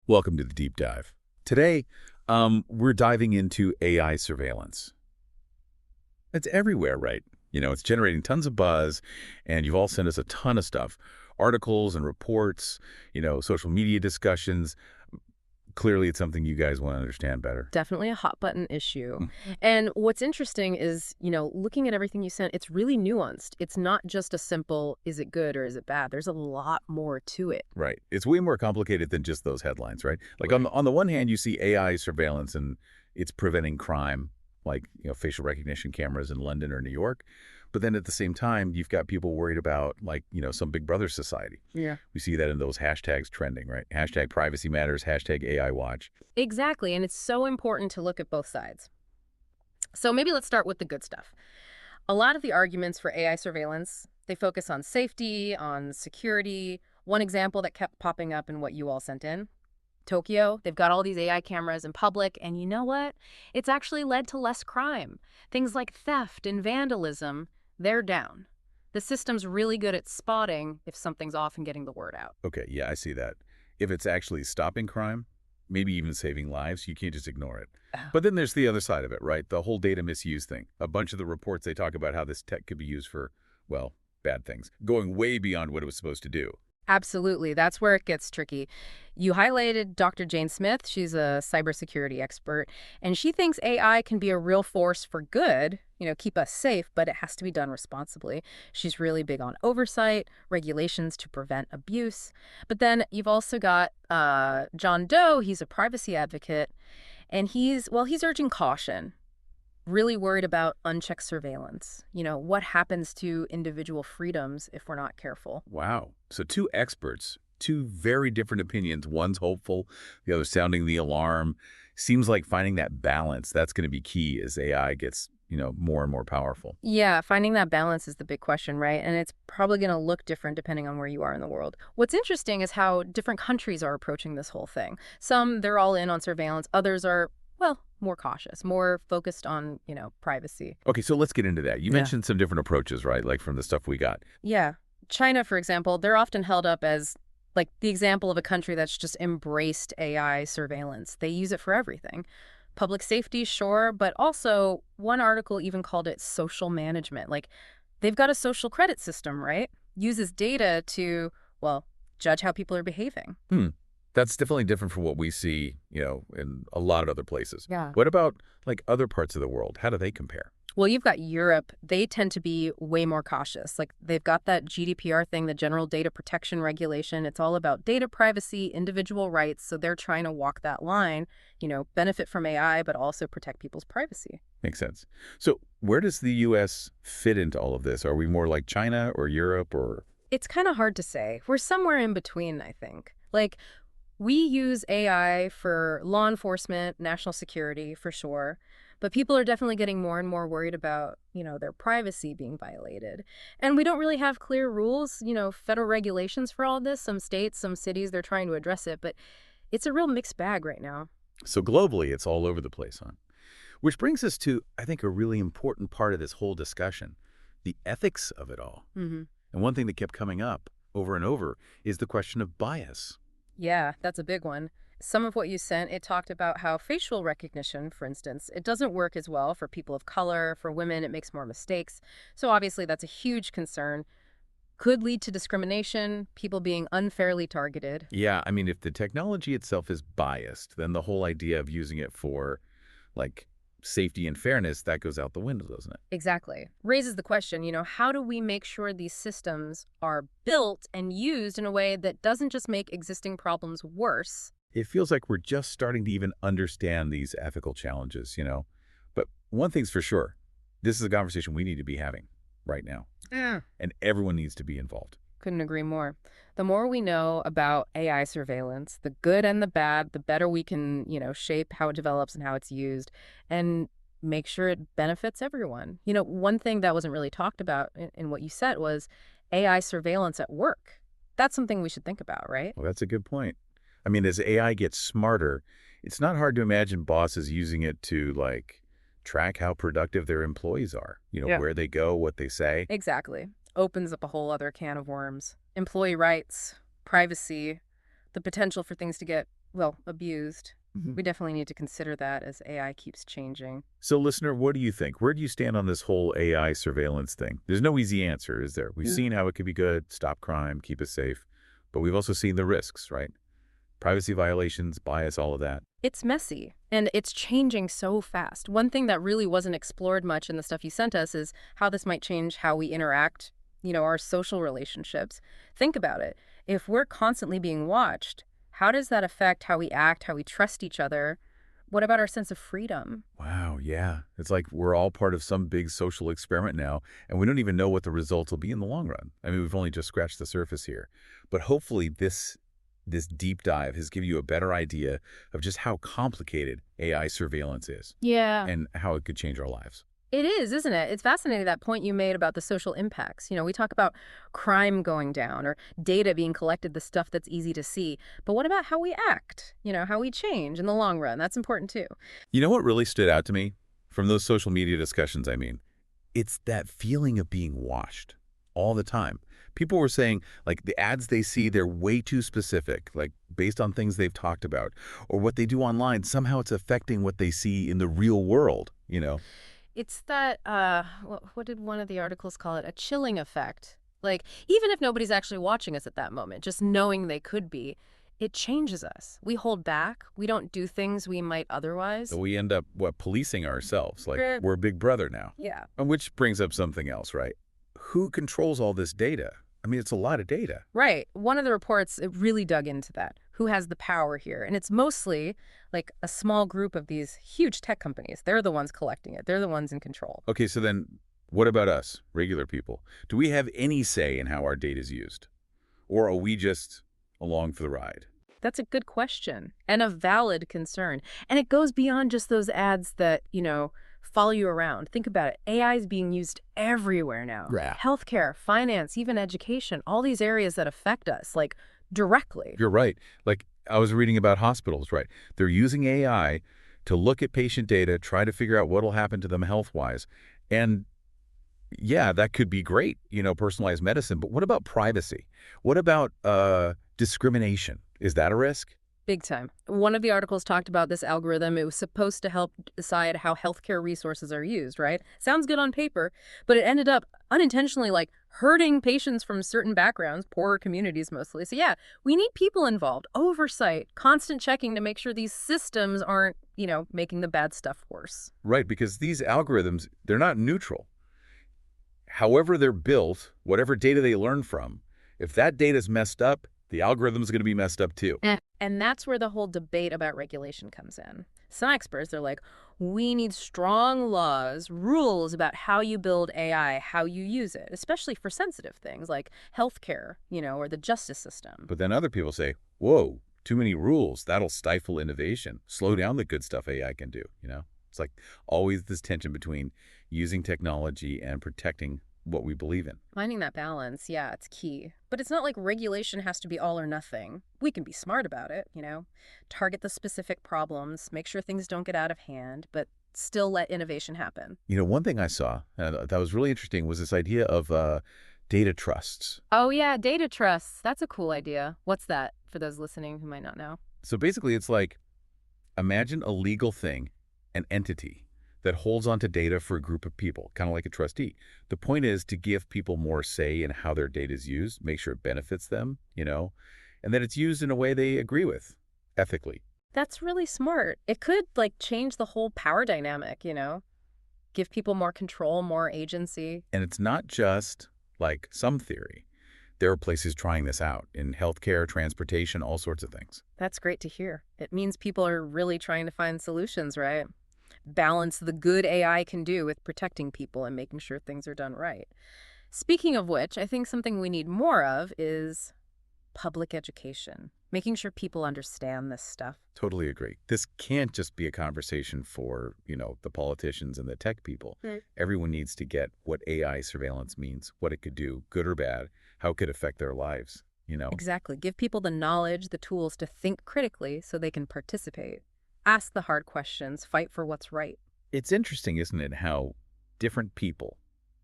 Welcome to the deep dive. Today, we're diving into AI surveillance. It's everywhere, right? It's generating tons of buzz, and you've all sent us a ton of stuff. Articles and reports, social media discussions. Clearly, it's something you guys want to understand better. Definitely a hot button issue. Mm. And what's interesting is, looking at everything you sent, it's really nuanced. It's not just a simple, is it good or is it bad? There's a lot more to it. Right. It's way more complicated than just those headlines, right? Like on the one hand, you see AI surveillance and it's preventing crime, like facial recognition cameras in London or New York. But then at the same time, you've got people worried about some Big Brother society. Yeah. We see that in those hashtags trending, right? Hashtag privacy matters, hashtag AI watch. Exactly. And it's so important to look at both sides. So maybe let's start with the good stuff. A lot of the arguments for AI surveillance, they focus on safety, on security. One example that kept popping up in what you all sent in, Tokyo, they've got all these AI cameras in public, and you know what? It's actually led to less crime. Things like theft and vandalism, they're down. The system's really good at spotting if something's off and getting the word out. Okay, yeah, I see that. If it's actually stopping crime, maybe even saving lives, you can't just ignore it. Oh. But then there's the other side of it, right? The whole data misuse thing. A bunch of the reports, they talk about how this tech could be used for, well, bad things, going way beyond what it was supposed to do. Absolutely. That's where it gets tricky. You highlighted Dr. Jane Smith. She's a cybersecurity expert, and she thinks AI can be a real force for good, keep us safe, but it has to be done responsibly. She's really big on oversight, regulations to prevent abuse. But then you've also got John Doe. He's a privacy advocate, and he's urging caution. Really worried about unchecked surveillance. What happens to individual freedoms if we're not careful? Wow. So two experts, two very different opinions. One's hopeful, the other sounding the alarm. Seems like finding that balance, that's going to be key as AI gets, more and more powerful. Yeah, finding that balance is the big question, right? And it's probably going to look different depending on where you are in the world. What's interesting is how different countries are approaching this whole thing. Some, they're all in on surveillance. Others are, well, more cautious, more focused on, privacy. Okay, so let's get into that. You Yeah. mentioned some different approaches, right? Like from the stuff we got. Yeah. China, for example, they're often held up as like the example of a country that's just embraced AI surveillance. They use it for everything. Public safety, sure, but also one article even called it social management. Like they've got a social credit system, right? Uses data to, well, judge how people are behaving. That's definitely different from what we see, in a lot of other places. Yeah. What about like other parts of the world? How do they compare? Well, you've got Europe. They tend to be way more cautious. Like they've got that GDPR thing, the General Data Protection Regulation. It's all about data privacy, individual rights. So they're trying to walk that line, benefit from AI, but also protect people's privacy. Makes sense. So where does the U.S. fit into all of this? Are we more like China or Europe or? It's kind of hard to say. We're somewhere in between, I think. Like, we use AI for law enforcement, national security, for sure. But people are definitely getting more and more worried about, their privacy being violated. And we don't really have clear rules, federal regulations for all this. Some states, some cities, they're trying to address it. But it's a real mixed bag right now. So globally, it's all over the place, huh? Which brings us to, I think, a really important part of this whole discussion, the ethics of it all. Mm-hmm. And one thing that kept coming up over and over is the question of bias. Yeah, that's a big one. Some of what you sent, it talked about how facial recognition, for instance, it doesn't work as well for people of color. For women, it makes more mistakes. So obviously that's a huge concern. Could lead to discrimination, people being unfairly targeted. Yeah, I mean, if the technology itself is biased, then the whole idea of using it for, like, safety and fairness, that goes out the window, doesn't it? Exactly. Raises the question, how do we make sure these systems are built and used in a way that doesn't just make existing problems worse? It feels like we're just starting to even understand these ethical challenges. But one thing's for sure, this is a conversation we need to be having right now. Yeah. And everyone needs to be involved. Couldn't agree more. The more we know about AI surveillance, the good and the bad, the better we can, shape how it develops and how it's used and make sure it benefits everyone. One thing that wasn't really talked about in what you said was AI surveillance at work. That's something we should think about, right? Well, that's a good point. I mean, as AI gets smarter, it's not hard to imagine bosses using it to, like, track how productive their employees are, Yeah. where they go, what they say. Exactly. Opens up a whole other can of worms. Employee rights, privacy, the potential for things to get well, abused. Mhm. We definitely need to consider that as AI keeps changing. So, listener, what do you think? Where do you stand on this whole AI surveillance thing? There's no easy answer, is there? We've seen how it could be good, stop crime, keep us safe, but we've also seen the risks, right? Privacy violations, bias, all of that. It's messy and it's changing so fast. One thing that really wasn't explored much in the stuff you sent us is how this might change how we interact, our social relationships. Think about it. If we're constantly being watched, how does that affect how we act, how we trust each other? What about our sense of freedom? Wow, yeah. It's like we're all part of some big social experiment now, and we don't even know what the results will be in the long run. I mean, we've only just scratched the surface here. But hopefully this deep dive has given you a better idea of just how complicated AI surveillance is Yeah. and how it could change our lives. It is, isn't it? It's fascinating that point you made about the social impacts. We talk about crime going down or data being collected, the stuff that's easy to see. But what about how we act? How we change in the long run? That's important too. You know what really stood out to me from those social media discussions, I mean? It's that feeling of being watched all the time. People were saying, like, the ads they see, they're way too specific, like, based on things they've talked about, or what they do online, somehow it's affecting what they see in the real world, you know? It's that, what did one of the articles call it? A chilling effect. Like, even if nobody's actually watching us at that moment, just knowing they could be, it changes us. We hold back. We don't do things we might So otherwise. we end up, what, policing ourselves, like Right. we're Big Brother now. Yeah. And which brings up something else, right? Who controls all this data? I mean, it's a lot of data. Right. One of the reports, it really dug into that. Who has the power here? And it's mostly like a small group of these huge tech companies. They're the ones collecting it. They're the ones in control. Okay, so then what about us, regular people? Do we have any say in how our data is used? Or are we just along for the ride? That's a good question and a valid concern. And it goes beyond just those ads that, follow you around. Think about it. AI is being used everywhere now. Yeah. Healthcare, finance, even education, all these areas that affect us, like directly. You're right. Like I was reading about hospitals, right? They're using AI to look at patient data, try to figure out what will happen to them health-wise. And yeah, that could be great, personalized medicine. But what about privacy? What about discrimination? Is that a risk? Big time. One of the articles talked about this algorithm. It was supposed to help decide how healthcare resources are used, right? Sounds good on paper, but it ended up unintentionally like hurting patients from certain backgrounds, poorer communities mostly. So yeah, we need people involved, oversight, constant checking to make sure these systems aren't, making the bad stuff worse. Right, because these algorithms, they're not neutral. However they're built, whatever data they learn from, if that data is messed up, the algorithm's going to be messed up too. And that's where the whole debate about regulation comes in. Some experts, they're like, we need strong laws, rules about how you build AI, how you use it, especially for sensitive things like healthcare, or the justice system. But then other people say, whoa, too many rules. That'll stifle innovation, slow down the good stuff AI can do. It's like always this tension between using technology and protecting what we believe in. Finding that balance, yeah, it's key. But it's not like regulation has to be all or nothing. We can be smart about it, target the specific problems, make sure things don't get out of hand, but still let innovation happen. One thing I saw that was really interesting was this idea of data trusts. Oh, yeah, data trusts. That's a cool idea. What's that for those listening who might not know? So basically, it's like imagine a legal thing, an entity that holds onto data for a group of people, kind of like a trustee. The point is to give people more say in how their data is used, make sure it benefits them, and that it's used in a way they agree with, ethically. That's really smart. It could like change the whole power dynamic, give people more control, more agency. And it's not just like some theory. There are places trying this out in healthcare, transportation, all sorts of things. That's great to hear. It means people are really trying to find solutions, right? Balance the good AI can do with protecting people and making sure things are done right. Speaking of which, I think something we need more of is public education, making sure people understand this stuff. Totally agree. This can't just be a conversation for, the politicians and the tech people. Right. Everyone needs to get what AI surveillance means, what it could do, good or bad, how it could affect their lives. Exactly. Give people the knowledge, the tools to think critically so they can participate. Ask the hard questions, fight for what's right. It's interesting, isn't it, how different people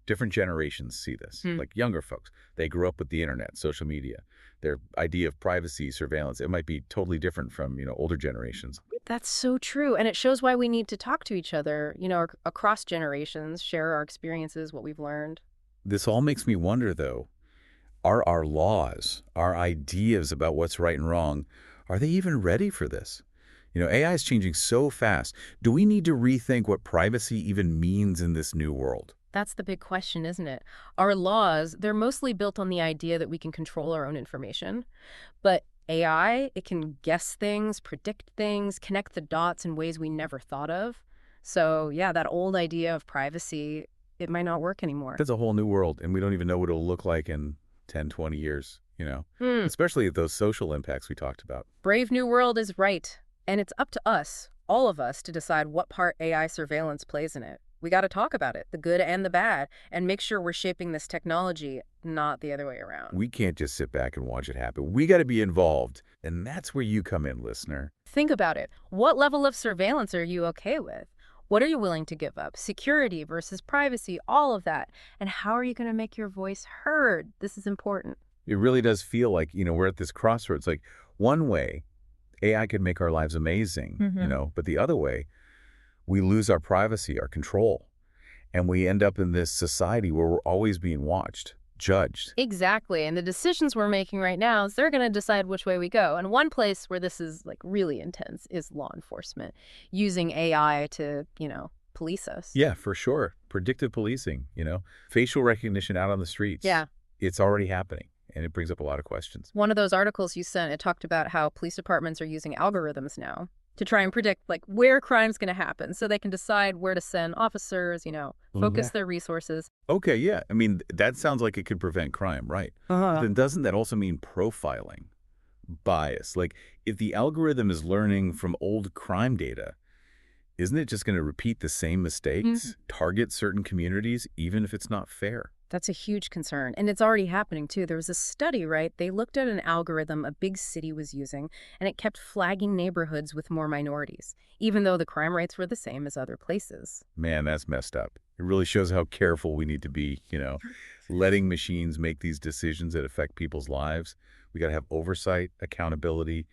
Different generations see this, Hmm. like younger folks. They grew up with the internet, social media. Their idea of privacy, surveillance, it might be totally different from, older generations. That's so true. And it shows why we need to talk to each other, across generations, share our experiences, what we've learned. This all makes me wonder, though, are our laws, our ideas about what's right and wrong, are they even ready for this? AI is changing so fast. Do we need to rethink what privacy even means in this new world? That's the big question, isn't it? Our laws, they're mostly built on the idea that we can control our own information. But AI, it can guess things, predict things, connect the dots in ways we never thought of. So, yeah, that old idea of privacy, it might not work anymore. That's a whole new world, and we don't even know what it'll look like in 10, 20 years. Hmm. Especially those social impacts we talked about. Brave New World is right. And it's up to us, all of us, to decide what part AI surveillance plays in it. We got to talk about it, the good and the bad, and make sure we're shaping this technology, not the other way around. We can't just sit back and watch it happen. We got to be involved, and that's where you come in, listener. Think about it. What level of surveillance are you okay with? What are you willing to give up? Security versus privacy, all of that. And how are you going to make your voice heard? This is important. It really does feel like, we're at this crossroads. Like, one way, AI could make our lives amazing, but the other way, we lose our privacy, our control, and we end up in this society where we're always being watched, judged. Exactly. And the decisions we're making right now, they're going to decide which way we go. And one place where this is like really intense is law enforcement, using AI to, police us. Yeah, for sure. Predictive policing, facial recognition out on the streets. Yeah. It's already happening, and it brings up a lot of questions. One of those articles you sent, it talked about how police departments are using algorithms now to try and predict like where crime's going to happen so they can decide where to send officers, focus Yeah. their resources. Okay, yeah. I mean, that sounds like it could prevent crime, right? But then doesn't that also mean profiling, bias? Like, if the algorithm is learning from old crime data, isn't it just going to repeat the same mistakes, target certain communities, even if it's not fair? That's a huge concern. And it's already happening, too. There was a study, right? They looked at an algorithm a big city was using, and it kept flagging neighborhoods with more minorities, even though the crime rates were the same as other places. Man, that's messed up. It really shows how careful we need to be, letting machines make these decisions that affect people's lives. We got to have oversight, accountability.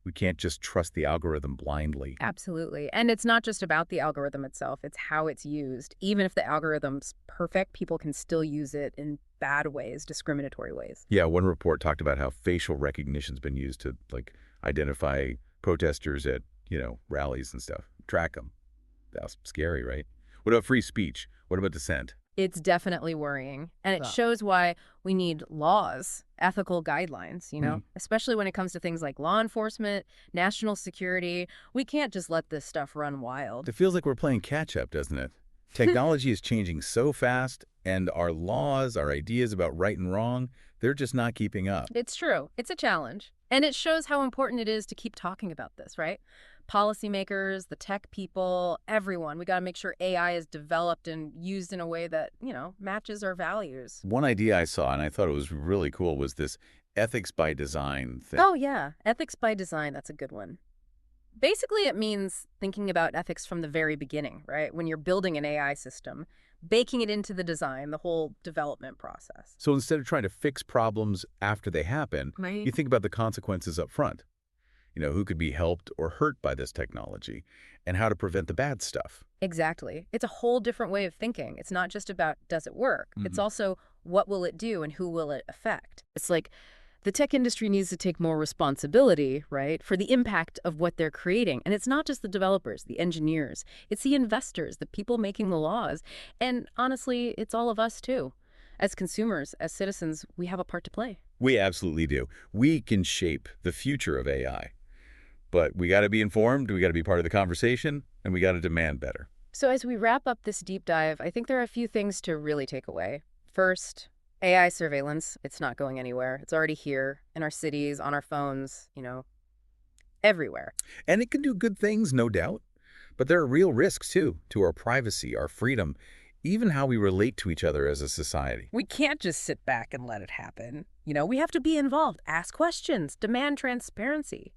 We can't just trust the algorithm blindly. Absolutely. And it's not just about the algorithm itself, it's how it's used. Even if the algorithm's perfect, people can still use it in bad ways, discriminatory ways. Yeah, one report talked about how facial recognition's been used to, like, identify protesters at, rallies and stuff. Track them. That's scary, right? What about free speech? What about dissent? It's definitely worrying. And it shows why we need laws, ethical guidelines, especially when it comes to things like law enforcement, national security. We can't just let this stuff run wild. It feels like we're playing catch-up, doesn't it? Technology is changing so fast, and our laws, our ideas about right and wrong, they're just not keeping up. It's true. It's a challenge. And it shows how important it is to keep talking about this, right? Policymakers, the tech people, everyone. We got to make sure AI is developed and used in a way that, matches our values. One idea I saw, and I thought it was really cool, was this ethics by design thing. Oh, yeah. Ethics by design. That's a good one. Basically, it means thinking about ethics from the very beginning, right? When you're building an AI system, baking it into the design, the whole development process. So instead of trying to fix problems after they happen, Right. you think about the consequences up front. Who could be helped or hurt by this technology, and how to prevent the bad stuff. Exactly. It's a whole different way of thinking. It's not just about does it work? It's also what will it do and who will it affect? It's like the tech industry needs to take more responsibility, right, for the impact of what they're creating. And it's not just the developers, the engineers. It's the investors, the people making the laws. And honestly, it's all of us too. As consumers, as citizens, we have a part to play. We absolutely do. We can shape the future of AI. But we got to be informed, we got to be part of the conversation, and we got to demand better. So as we wrap up this deep dive, I think there are a few things to really take away. First, AI surveillance, it's not going anywhere. It's already here in our cities, on our phones, everywhere. And it can do good things, no doubt. But there are real risks, too, to our privacy, our freedom, even how we relate to each other as a society. We can't just sit back and let it happen. We have to be involved, ask questions, demand transparency,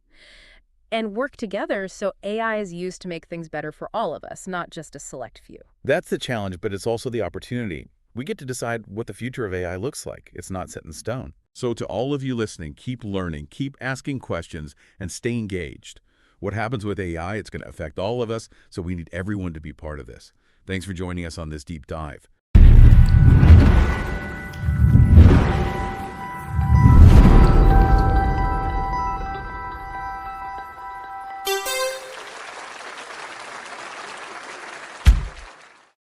and work together so AI is used to make things better for all of us, not just a select few. That's the challenge, but it's also the opportunity. We get to decide what the future of AI looks like. It's not set in stone. So to all of you listening, keep learning, keep asking questions, and stay engaged. What happens with AI, it's going to affect all of us, so we need everyone to be part of this. Thanks for joining us on this deep dive.